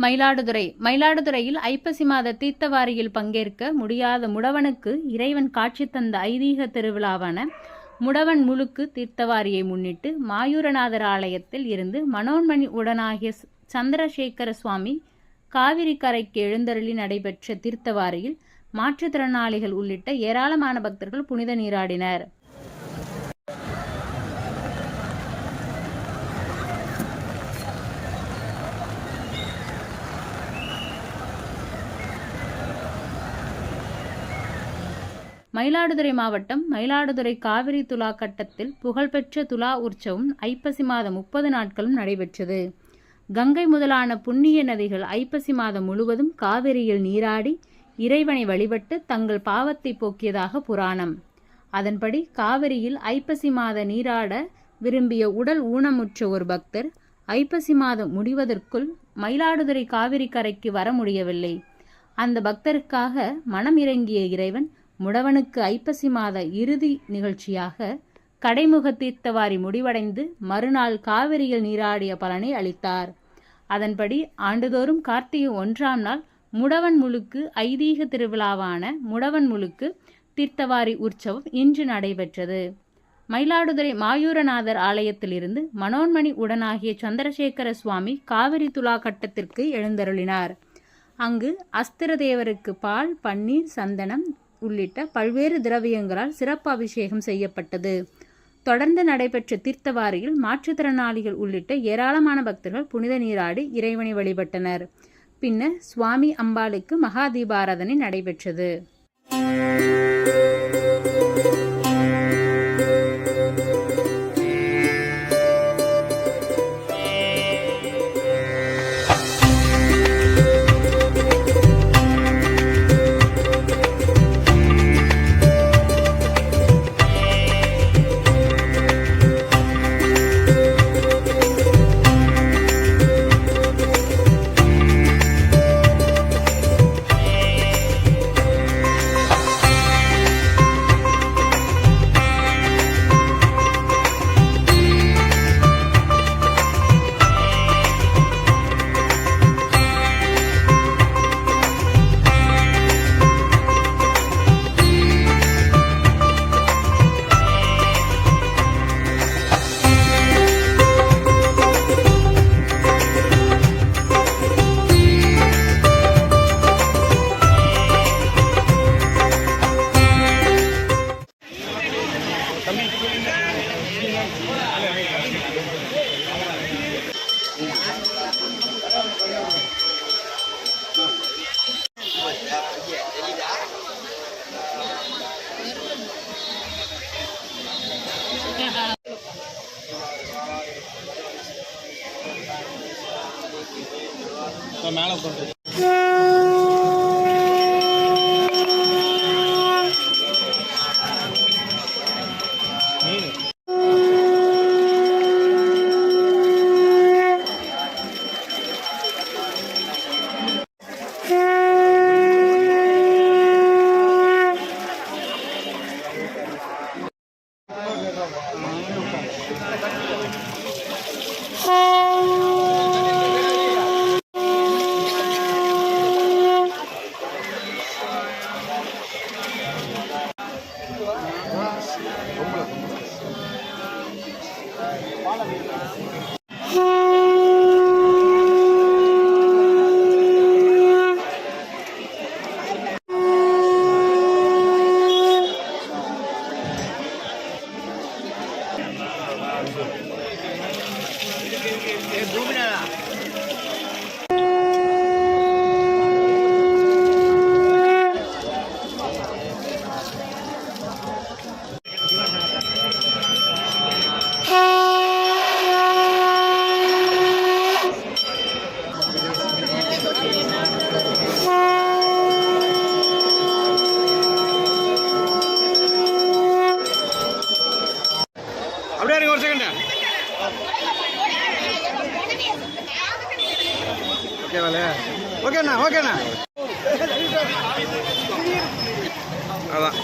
மயிலாடுதுறையில் ஐப்பசி மாத தீர்த்தவாரியில் பங்கேற்க முடியாத முடவனுக்கு இறைவன் காட்சி தந்த ஐதீக திருவிழாவான முடவன் முழுக்கு தீர்த்தவாரியை முன்னிட்டு மாயூரநாதர் ஆலயத்தில் இருந்து மனோன்மணி உடனாகிய சந்திரசேகர சுவாமி காவிரி கரைக்கு எழுந்தருளி நடைபெற்ற தீர்த்தவாரியில் மாற்றுத்திறனாளிகள் உள்ளிட்ட ஏராளமான பக்தர்கள் புனித நீராடினர். மயிலாடுதுறை மாவட்டம் மயிலாடுதுறை காவிரி துலா கட்டத்தில் புகழ்பெற்ற துலா உற்சவம் ஐப்பசி மாதம் 30 நாட்களும் நடைபெற்றது. கங்கை முதலான புண்ணிய நதிகள் ஐப்பசி மாதம் முழுவதும் காவிரியில் நீராடி இறைவனை வழிபட்டு தங்கள் பாவத்தை போக்கியதாக புராணம். அதன்படி காவிரியில் ஐப்பசி மாத நீராட விரும்பிய உடல் ஊனமுற்ற ஒரு பக்தர் ஐப்பசி மாதம் முடிவதற்குள் மயிலாடுதுறை காவிரி கரைக்கு வர முடியவில்லை. அந்த பக்தருக்காக மனம் இறங்கிய இறைவன் முடவனுக்கு ஐப்பசி மாத இறுதி நிகழ்ச்சியாக கடைமுக தீர்த்தவாரி முடிவடைந்து மறுநாள் காவிரியில் நீராடிய பலனை அளித்தார். அதன்படி ஆண்டுதோறும் கார்த்திகை 1ஆம் நாள் முடவன் முழுக்கு ஐதீக திருவிழாவான முடவன் முழுக்கு தீர்த்தவாரி உற்சவம் இன்று நடைபெற்றது. மயிலாடுதுறை மாயூரநாதர் ஆலயத்திலிருந்து மனோன்மணி உடனாகிய சந்திரசேகர சுவாமி காவிரி துலா கட்டத்திற்கு எழுந்தருளினார். அங்கு அஸ்திர தேவருக்கு பால், பன்னீர், சந்தனம் உள்ளிட்ட பல்வேறு திரவியங்களால் சிறப்பு அபிஷேகம் செய்யப்பட்டது. தொடர்ந்து நடைபெற்ற தீர்த்தவாரியில் மாற்றுத்திறனாளிகள் உள்ளிட்ட ஏராளமான பக்தர்கள் புனித நீராடி இறைவனை வழிபட்டனர். பின்னர் சுவாமி அம்பாளுக்கு மகா தீபாராதனை நடைபெற்றது. மேலே சொல்றேன். அப்படியே ஒரு செகண்ட். ஓகேவாலே? ஓகேண்ணா, ஓகேண்ணா. அதான்